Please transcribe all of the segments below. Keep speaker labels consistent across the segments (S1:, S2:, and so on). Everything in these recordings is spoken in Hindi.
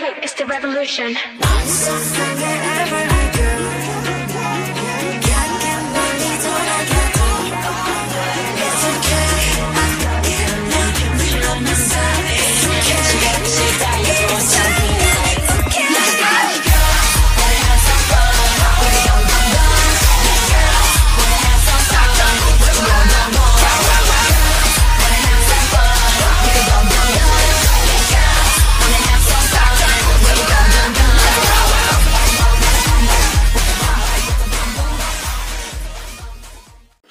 S1: music is the revolution.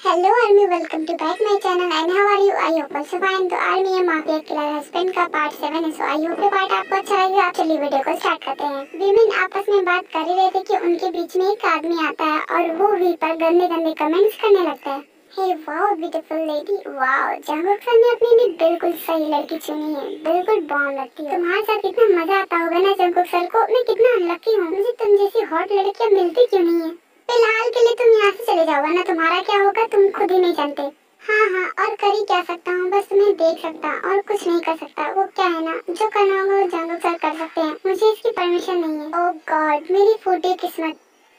S2: Hello army, welcome to back my channel and how are you? I hope also fine. तो आर्मी है माफिया किलर हस्बैंड का पार्ट 7 है। सो आई होप ये पार्ट आपको अच्छा लगेगा। आप चलिए वीडियो को स्टार्ट करते हैं। वीमेन आपस में बात कर ही रहे थे कि उनके बीच में एक आदमी आता है और वो वी पर गंदे गंदे कमेंट्स करने लगता है। Hey wow beautiful lady, wow Jungkook sir ने अपने लिए बिल्कुल सही लड़की चुनी है, बिल्कुल बॉम्ब लगती है। तुम्हारे साथ कितना मजा आता होगा ना जंगकुक सर को। मैं कितना अनलकी हूँ, मुझे तुम जैसी हॉट लड़कियां मिलती क्यों नहीं है। फिलहाल के लिए तुम यहाँ से चले जाओ, वरना तुम्हारा क्या होगा तुम खुद ही नहीं जानते। हाँ, और कर ही क्या सकता हूँ, बस तुम्हें देख सकता और कुछ नहीं कर सकता। वो क्या है ना, जो करना होगा वो जंगकुक सर कर सकते हैं, मुझे इसकी परमिशन नहीं है। ओह गॉड, मेरी फूटी किस्मत।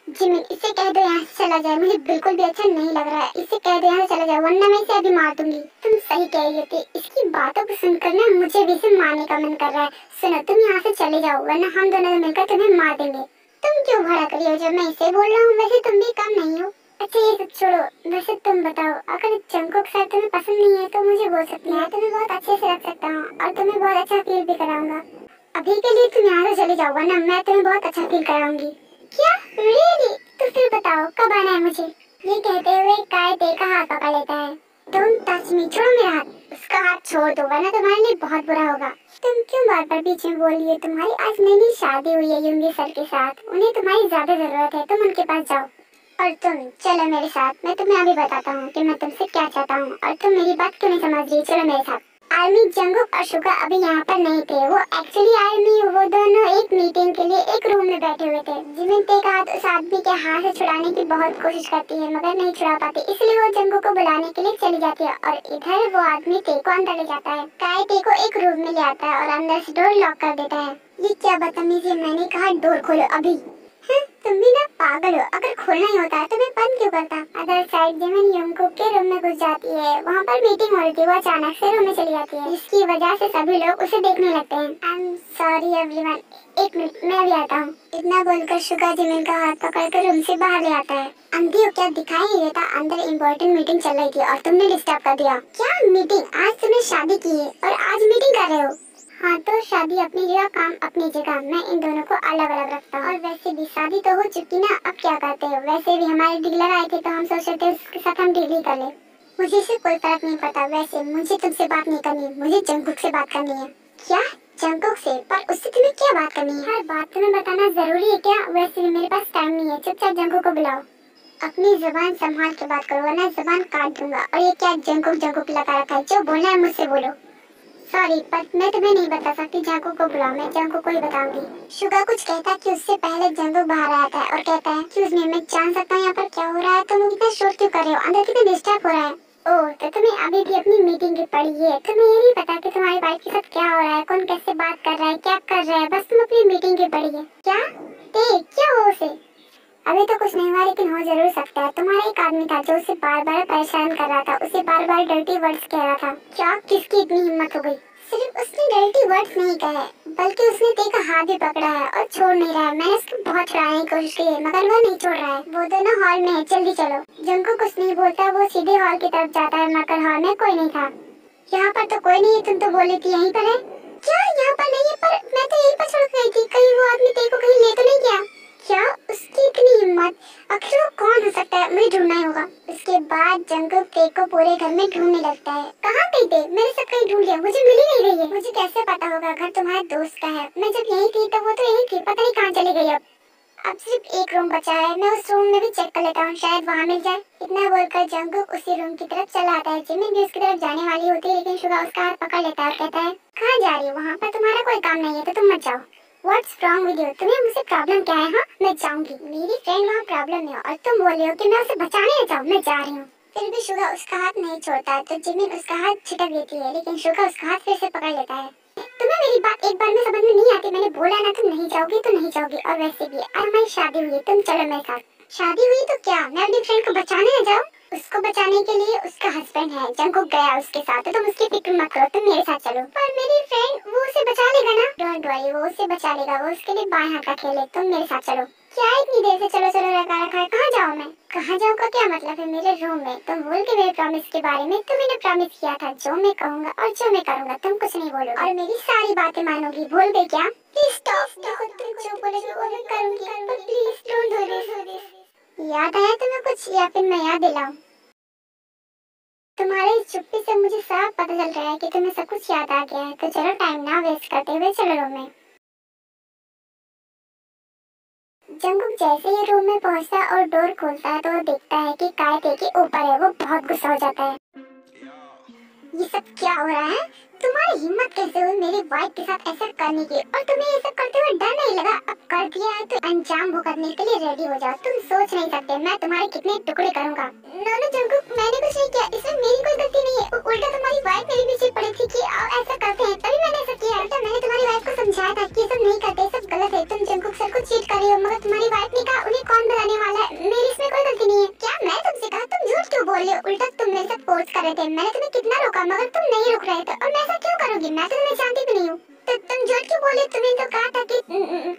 S2: जिमिन, इससे कह दो यहाँ से चला जाए, मुझे बिल्कुल भी अच्छा नहीं लग रहा है। इससे कह दो यहाँ से चला जाए, वरना मैं इसे अभी मार दूंगी। तुम सही कह रही थी, इसकी बातों को सुनकर ना मुझे भी इसे मारने का मन कर रहा है। सुनो, तुम यहाँ से चले जाओ, वरना हम दोनों मिलकर तुम्हें मार देंगे। तुम क्यों भड़क रही हो जब मैं इसे बोल रहा हूँ? वैसे तुम भी कम नहीं हो। अच्छा ये सब छोड़ो, वैसे तुम बताओ, अगर जंगकुक सर तुम्हें पसंद नहीं है तो मुझे बोल सकती है, तुम्हें बहुत अच्छे से रख सकता हूँ और तुम्हें बहुत अच्छा फील भी कराऊंगा। अभी के लिए तुम यहाँ से चले जाओ, वरना मैं तुम्हें बहुत अच्छा फील कराऊंगी। क्या रियली? तो फिर बताओ कब आना है मुझे? ये कहते हुए कायते का हाथ पकड़ लेता है। डोंट टच मी, छोड़ो मेरा हाथ। उसका हाथ छोड़ दो, वरना तुम्हारे लिए बहुत बुरा होगा। तुम क्यों बार बार बीच में बोल रही हो? तुम्हारी आज नई शादी हुई है युंगी सर के साथ, उन्हें तुम्हारी ज्यादा जरूरत है, तुम उनके पास जाओ। और तुम चलो मेरे साथ, मैं तुम्हें अभी बताता हूँ कि मैं तुमसे क्या चाहता हूँ और तुम मेरी बात क्यों नहीं समझ रही। चलो मेरे साथ। आर्मी, जंगकुक और शुगा अभी यहाँ पर नहीं थे। वो एक्चुअली आर्मी, वो दोनों एक मीटिंग के लिए एक रूम में बैठे हुए थे। जिमिन का हाथ उस आदमी के हाथ से छुड़ाने की बहुत कोशिश करती है, मगर नहीं छुड़ा पाती, इसलिए वो जंगकुक को बुलाने के लिए चली जाती है और इधर वो आदमी टे को अंदर ले जाता है। काय टे को एक रूम में ले आता है और अंदर से डोर लॉक कर देता है। ये क्या बदतमीजी, मैंने कहा डोर खोलो अभी। तुम भी ना पागल हो, अगर खोलना ही होता है तो मैं बंद क्यों करता। अदर साइड जिमिन यंगकुक के रूम में घुस जाती है। वहाँ पर मीटिंग हो रही थी, वो अचानक से रूम में चली जाती है, जिसकी वजह से सभी लोग उसे देखने लगते हैं। आई एम सॉरी एवरीवन, एक मिनट मैं भी आता हूँ। इतना बोलकर शुगा जिमिन का हाथ पकड़कर रूम से बाहर ले आता है। अंधी हो क्या, दिखाई नहीं देता? अंदर इम्पोर्टेंट मीटिंग चल रही थी और तुमने डिस्टर्ब कर दिया। क्या मीटिंग? आज तुमने शादी की है और आज मीटिंग कर रहे हो? हाँ तो शादी अपनी जगह, काम अपनी जगह, मैं इन दोनों को अलग अलग रखता हूँ। और वैसे भी शादी तो हो चुकी ना, अब क्या करते हो? वैसे भी हमारे डीलर आए थे तो हम सोच रहे थे उसके साथ हम डील ही कर ले। मुझे इससे कोई फर्क नहीं पड़ता। वैसे मुझे तुमसे बात नहीं करनी, मुझे जंगकुक से बात करनी है। क्या जंगकुक से? पर उससे तुम्हें क्या बात करनी है? हर बात तुम्हें बताना जरूरी है क्या? वैसे भी मेरे पास टाइम नहीं है, चुपचाप जंगकुक को बुलाओ। अपनी जुबान संभाल के बात करो, वरना जुबान काट दूंगा। और ये क्या जंगकुक जंगकुक लगा रखा है? जो बोलना है मुझसे बोलो। सॉरी, पर मैं तुम्हें नहीं बता सकती। जंगकुक को बुलाओ, मैं जंगकुक को ही बताऊंगी। शुगा कुछ कहता है कि उससे पहले जंगकुक बाहर आता है और कहता है एक्सक्यूज मी, मैं जान सकता हूँ यहाँ पर क्या हो रहा है? तुम इतना शोर क्यों कर रहे हो? अंदर कितना डिस्टर्ब हो रहा है? ओह, तो तुम्हें अभी भी अपनी मीटिंग की पड़ी है। तुम्हें ये नहीं पता कि तुम्हारी वाइफ के साथ क्या हो रहा है, कौन कैसे बात कर रहा है, क्या कर रहा है? बस तुम अपनी मीटिंग की पड़ी है। क्या क्या हो उसे? अभी तो कुछ नहीं हुआ, लेकिन हो जरूर सकता है। तुम्हारा एक आदमी था जो उसे बार बार परेशान कर रहा था, उसे बार बार डर्टी वर्ड्स कह रहा था। क्या किसकी इतनी हिम्मत हो गई? सिर्फ उसने डर्टी वर्ड्स नहीं कहे, बल्कि उसने ते का हाथ भी पकड़ा है और छोड़ नहीं रहा है। मैंने उसको बहुत छुड़ाने की कोशिश की है, मगर वो नहीं छोड़ रहा है। वो दोनों हॉल में है, जल्दी चलो। जंगकुक कुछ नहीं बोलता, वो सीधे हॉल की तरफ जाता है, मगर हॉल में कोई नहीं था। यहाँ पर तो कोई नहीं है, तुम तो बोली थी यहीं पर है। क्या यहाँ पर नहीं है? पर मैं तो यहीं पर छोड़ गई थी, कहीं वो आदमी ते को कहीं ले तो नहीं गया? क्या उसकी इतनी हिम्मत? आखिर वो कौन हो सकता है? मुझे ढूंढना ही होगा। उसके बाद जंगकुक ते को पूरे घर में ढूंढने लगता है। कहाँ गई थे? मैंने सब कहीं ढूंढ लिया, मुझे मिल ही नहीं रही है। मुझे कैसे पता होगा? घर तुम्हारे दोस्त का है। मैं जब यहीं थी तो वो तो यहीं थी, पता नहीं कहाँ चली गई। अब सिर्फ एक रूम बचा है, मैं उस रूम में भी चेक कर लेता हूँ, शायद वहाँ मिल जाए। इतना बोलकर जंगकुक उसी रूम की तरफ चला आता है। जिमिन भी उसकी तरफ जाने वाली होती है, लेकिन शुगा उसका हाथ पकड़ लेता है और कहता है कहाँ जा रही हो? वहाँ पर तुम्हारा कोई काम नहीं है तो तुम मत जाओ। What's wrong with you? तुम्हें मुझसे प्रॉब्लम क्या है? हाँ, मैं जाऊंगी। मेरी फ्रेंड वहाँ प्रॉब्लम है और तुम बोल रहे हो कि मैं उसे बचाने जाऊँ। मैं जा रही हूँ। फिर भी शुगा उसका हाथ नहीं छोड़ता, तो जिमिन उसका हाथ छिटक देती है, लेकिन शुगा उसका हाथ फिर से पकड़ लेता है। तुम्हें मेरी बात एक बार में समझ में नहीं आती? मैंने बोला ना तुम नहीं जाओगी तो नहीं जाओगी, और वैसे भी और हमारी शादी हुई है, तुम चलो मेरे साथ। शादी हुई तो क्या मैं अपनी फ्रेंड को बचाने न जाऊँ? उसको बचाने के लिए उसका हस्बैंड है, जंगकुक गया उसके साथ, तो तुम उसकी फिक्र मत करो, तुम मेरे साथ चलो। पर मेरी फ्रेंड वो उसे बचा लेगा ना? डोंट वरी, वो उसे बचा लेगा, वो उसके लिए बाएं हाथ का खेल है, तुम मेरे साथ चलो। क्या इतनी देर से चलो चलो लगा रखा है? कहाँ जाऊँ मैं? कहाँ जाऊँ का क्या मतलब है? मेरे रूम में। तुम भूल गए मेरे प्रॉमिस के बारे में? तो मैंने प्रॉमिस किया था जो मैं कहूँगा और जो मैं करूँगा तुम कुछ नहीं बोलो और मेरी सारी बातें मानोगी, भूल गई क्या? प्लीज स्टॉप, देखो तुम जो बोलोगे वो मैं करूँगी, पर प्लीज डोंट डू दिस। याद आया तुम्हें कुछ या फिर मैं याद दिलाऊं? तुम्हारे इस चुप्पी से मुझे साफ पता चल रहा है कि तुम्हें सब कुछ याद आ गया है, तो चलो टाइम ना वेस्ट करते हुए चलो रूम में। जंगकुक जैसे ही रूम में पहुंचता है और डोर खोलता है तो वो देखता है कि कायते के ऊपर है। वो बहुत गुस्सा हो जाता है। ये सब क्या हो रहा है? तुम्हारी हिम्मत कैसे हुई मेरी वाइफ के साथ ऐसा करने की? और तुम्हें ये सब करते हुए डर नहीं लगा? अब कर दिया है तो अंजाम भुगतने के लिए रेडी हो जाओ। तुम सोच नहीं सकते मैं तुम्हारे कितने टुकड़े करूंगा। नो जंगकुक, मैंने कुछ नहीं किया, इसमें मेरी कोई गलती नहीं है। उल्टा तुम्हारी वाइफ मेरे पीछे पड़ी थी कि ऐसा करते हैं, तभी मैंने ऐसा किया। उल्टा मैंने तुम्हारी वाइफ को समझाया था कि सब नहीं करते, सब गलत है। तुम जंगकुक सर को चीट कर रही हो, मगर तुम्हारी वाइफ ने कहा उन्हें कौन बताने वाला है, मेरी इसमें कोई गलती नहीं है। क्या मैं तुमसे कहा? तुम झूठ क्यों बोल रहे हो? उल्टा तुम मेरे साथ पोस्ट कर रहे थे, मैंने तुम्हें कितना रोका मगर तुम नहीं रुक रहे थे, और मैं ऐसा क्यों करूंगी? मैं तो तुम्हें जानती भी नहीं हूँ। तो तुम झूठ क्यों बोले? तुम्हें तो कहा था कि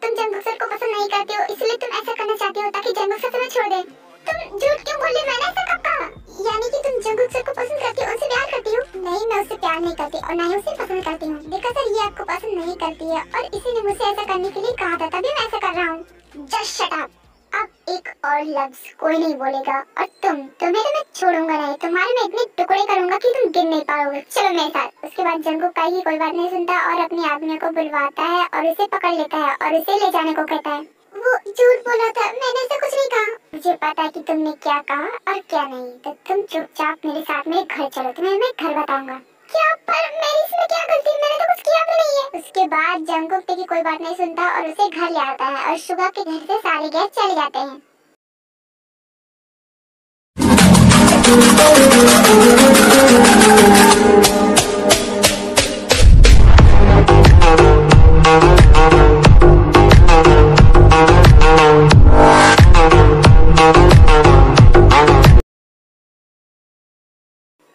S2: तुम जंगकुक सर को पसंद नहीं करती हो, इसलिए तुम ऐसा करना चाहती हो ताकि जंगकुक सर तुम्हें छोड़ दे। तुम झूठ क्यों बोले? मैंने ऐसा कब कहा? यानी कि तुम जंगकुक सर को पसंद करती हो, उनसे प्यार करती हो? नहीं, मैं उससे प्यार नहीं करती और ना ही उसे पसंद करती हूँ। देखा सर, ये आपको पसंद नहीं करती है और इसी ने मुझसे ऐसा करने के लिए कहा था, तभी मैं ऐसा कर रहा हूँ। Just shut up. अब एक और लफ्ज कोई नहीं बोलेगा और तुम्हें तो मैं छोड़ूंगा नहीं। तुम्हारे मैं इतने टुकड़े करूंगा कि तुम गिन नहीं पाओगे। चलो मेरे साथ। उसके बाद जंगकुक का ही कोई बात नहीं सुनता और अपने आदमियों को बुलवाता है और उसे पकड़ लेता है और उसे ले जाने को कहता है। वो झूठ बोला था, मैंने ऐसा कुछ नहीं कहा। मुझे पता है कि तुमने क्या कहा और क्या नहीं, तो तुम चुपचाप मेरे साथ मेरे घर चलो, तुम्हें मैं घर बताऊंगा। क्या? पर मेरी इसमें क्या गलती? मैंने तो कुछ किया भी नहीं है। उसके बाद जंगकुक की कोई बात नहीं सुनता और उसे घर ले आता है और शुगा के घर से सारे गेस्ट चले जाते हैं।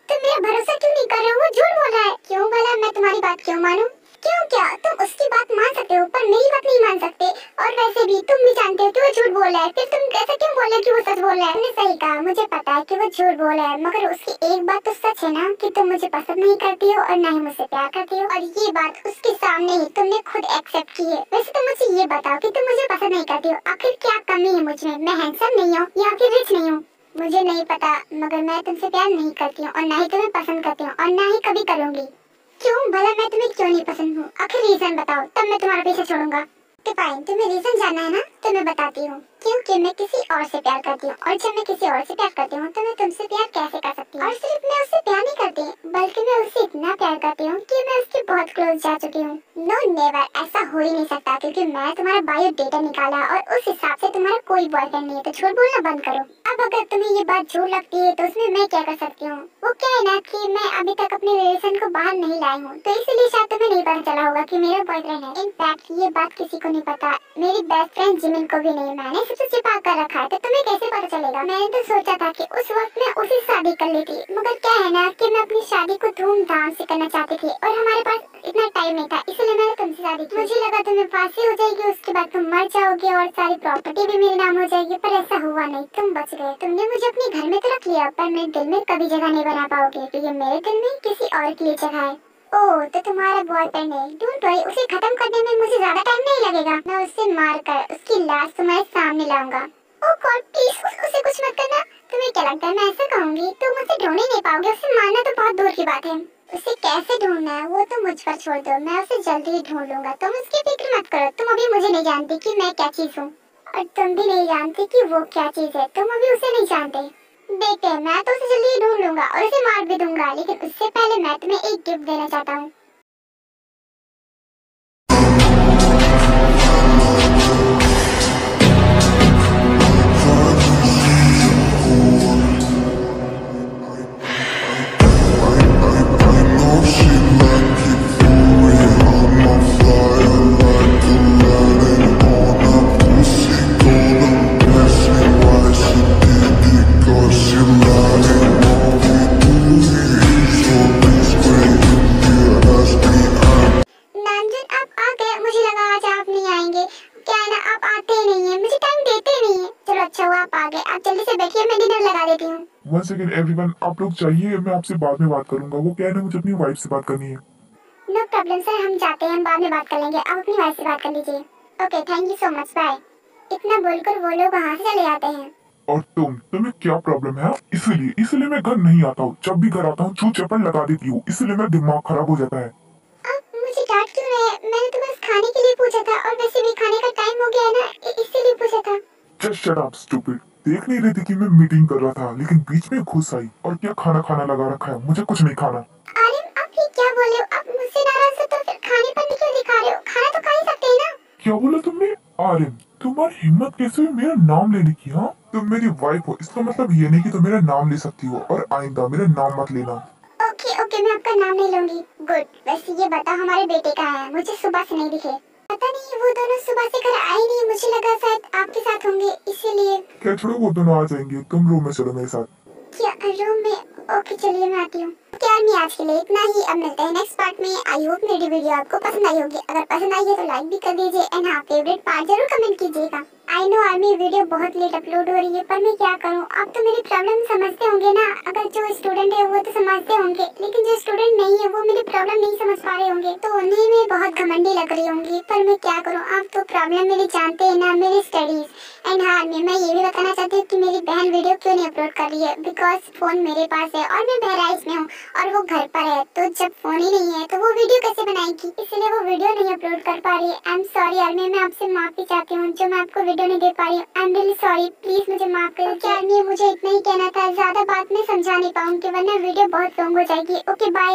S2: तुम मेरा भरोसा क्यों नहीं कर रहे हो? वो झूठ बोल रहा है। क्यों बोला? मैं तुम्हारी बात क्यों मानूं? क्यों? क्या तुम उसकी बात मान सकते हो पर मेरी बात नहीं मान सकते? और वैसे भी तुम भी जानते हो कि वो झूठ बोल रहा है, फिर तुम ऐसा क्यों बोल रहे हो कि वो सच बोल रहा है? तुमने सही कहा, मुझे पता है कि वो झूठ बोल रहा है, मगर उसकी एक बात तो सच है ना कि तुम मुझे पसंद नहीं करती हो और ना ही मुझसे प्यार करती हो, और ये बात उसके सामने ही तुमने खुद एक्सेप्ट की है। वैसे तुम मुझे ये बताओ कि तुम मुझे पसंद नहीं करती हो, आखिर क्या कमी है मुझमें? मैं हैंडसम नहीं हूँ या फिर रिच नहीं हूँ? मुझे नहीं पता, मगर मैं तुमसे प्यार नहीं करती हूँ और ना ही तुम्हें पसंद करती हूँ और ना ही कभी करूँगी। क्यों भला? मैं तुम्हें क्यों नहीं पसंद हूँ? आखिर रीजन बताओ, तब मैं तुम्हारा पीछे छोड़ूंगा। तो फाइन, तुम्हें रीजन जानना है ना, तो मैं बताती हूँ। क्योंकि मैं किसी और से प्यार करती हूँ और जब मैं किसी और से प्यार करती हूँ तो मैं तुमसे प्यार कैसे कर सकती हूँ? और सिर्फ मैं उससे प्यार नहीं करती, बल्कि मैं उससे इतना प्यार करती हूँ कि मैं उसके बहुत क्लोज जा चुकी हूँ। नो नेवर, ऐसा हो ही नहीं सकता, क्योंकि मैं तुम्हारा बायोडेटा निकाला और उस हिसाब से तुम्हारा कोई बॉयफ्रेंड नहीं है, तो झूठ बोलना बंद करो। अब अगर तुम्हें ये बात झूठ लगती है तो उसमें मैं क्या कर सकती हूँ? वो क्या है ना कि मैं अभी तक अपने रिलेशन को बाहर नहीं लाई हूँ, तो इसलिए शायद तुम्हें नहीं पता चला होगा कि मेरा बॉयफ्रेंड है। इनफैक्ट ये बात किसी को नहीं पता, मेरी बेस्ट फ्रेंड जिमिन को भी नहीं। मैंने सबसे छिपा कर रखा है, तो तुम्हें कैसे पता चलेगा? मैंने तो सोचा था कि उस वक्त मैं उसे शादी कर लेती, मगर क्या है ना कि मैं अपनी शादी को धूमधाम से करना चाहती थी और हमारे पास इतना टाइम नहीं था, इसलिए मैंने तुमसे शादी की। मुझे लगा तुम्हें फांसी हो जाएगी, उसके बाद तुम मर जाओगे और सारी प्रॉपर्टी भी मेरे नाम हो जाएगी, पर ऐसा हुआ नहीं, तुम बच गए। तुमने मुझे अपने घर में तो रख लिया, पर मेरे दिल में कभी जगह नहीं बना पाओगे, क्योंकि मेरे दिल में किसी और के लिए जगह है। ओह, तो तुम्हारा बॉयफ्रेंड है। डोंट वरी, उसे खत्म करने में मुझे ज्यादा टाइम नहीं लगेगा। मैं उसे मारकर उसकी लाश तुम्हारे सामने लाऊंगा। ओह गॉड, प्लीज उसे कुछ मत करना। तुम्हें क्या लगता है मैं ऐसा कहूँगी तो मुझे ढूंढ ही नहीं पाओगे? उसे मारना तो बहुत दूर की बात है। उसे कैसे ढूंढना है वो तो मुझ पर छोड़ दो, मैं उसे जल्दी ही ढूंढ लूंगा। तुम उसकी फिक्र मत करो। तुम अभी मुझे नहीं जानती कि मैं क्या चीज हूँ, और तुम भी नहीं जानती कि वो क्या चीज है। तुम अभी उसे नहीं जानते। देखते हैं, मैं तो उसे जल्दी ही ढूंढ लूंगा और उसे मार भी दूंगा, लेकिन उससे पहले मैं तुम्हें एक गिफ्ट देना चाहता हूँ।
S1: She like it for real, I'm a flyer like the one second everyone, आप लोग चाहिए, मैं आपसे बाद में बात करूंगा। वो क्या है ना, मुझे अपनी वाइफ से बात करनी है।
S2: नो प्रॉब्लम सर, हम जाते हैं, हम बाद में बात कर लेंगे। आप अपनी वाइफ से बात कर लीजिए। Okay, thank you so much, bye. इतना बोलकर वो लोग वहाँ से चले जाते हैं।
S1: और तुम्हें क्या प्रॉब्लम है? इसलिए मैं घर नहीं आता हूँ। जब भी घर आता हूँ छू चप्पल लगा देती हूँ, इसलिए मेरा दिमाग खराब हो जाता है।
S2: आप मुझे डांट क्यों रहे हैं? मैंने तो बस खाने के लिए पूछा था, और वैसे भी खाने का टाइम हो गया है ना, इसीलिए पूछा था।
S1: Just shut up stupid. देख नहीं रही थी कि मैं मीटिंग कर रहा था, लेकिन बीच में घुस आई। और क्या खाना लगा रखा है? मुझे कुछ नहीं खाना।
S2: अरे आप ये क्या बोल रहे हो? आप मुझसे नाराज हो तो फिर खाने पर भी क्यों दिखा रहे हो? खाना तो खा ही सकते हैं ना।
S1: क्या बोला तुमने? आर्यन, तुम्हारी हिम्मत कैसे हुई मेरा नाम लेने की? हाँ, तुम मेरी वाइफ हो, इसका मतलब ये नहीं कि तुम मेरा नाम ले सकती हो, और आइंदा मेरा नाम मत लेना।
S2: ओके, मैं आपका नाम नहीं लूंगी। गुड। वैसे ये बता, हमारे बेटे कहाँ है? मुझे सुबह से नहीं दिखे। पता नहीं, वो दोनों सुबह से घर आए नहीं। मुझे लगा शायद आपके साथ होंगे, इसीलिए।
S1: क्या छोड़ो, वो दोनों आ जाएंगे। तुम रूम में चलो मेरे साथ।
S2: क्या रूम में? ओके चलिए, मैं आती हूँ। यार मैं आज के लिए इतना ही। अब मिलते हैं नेक्स्ट पार्ट में। आई होप मेरी वीडियो आपको पसंद आई होगी। अगर पसंद आई है तो लाइक भी कर दीजिए, एंड हाँ, फेवरेट पार्ट जरूर कमेंट कीजिएगा। आई नो आर्मी वीडियो बहुत लेट अपलोड हो रही है, पर मैं क्या करूँ? आप तो मेरी प्रॉब्लम समझते होंगे ना। अगर जो स्टूडेंट है वो तो समझते होंगे, लेकिन जो स्टूडेंट नहीं है वो मेरी प्रॉब्लम नहीं समझ पा रहे होंगे, तो उन्हें मैं बहुत घमंडी लग रही होंगी। पर मैं क्या करूँ? आप तो प्रॉब्लम मेरी जानते हैं ना, मेरी स्टडीज। एंड हाँ, मैं ये भी बताना चाहती हूँ कि मेरी बहन वीडियो क्यों नहीं अपलोड कर रही है। बिकॉज फोन मेरे पास है और मैं बहराइच में हूँ और वो घर पर है, तो जब फोन ही नहीं है तो वो वीडियो कैसे बनाएगी? इसलिए वो वीडियो नहीं अपलोड कर पा रही है। आई एम सॉरी आर्मी, मैं आपसे माफी चाहती हूँ जो मैं आपको वीडियो नहीं दे पा रही हूँ। I am really sorry, please मुझे माफ कर दीजिए। आर्मी, मुझे इतना ही कहना था, ज्यादा बात मैं समझा नहीं पाऊंगी वरना वीडियो बहुत लॉन्ग हो जाएगी। Okay bye.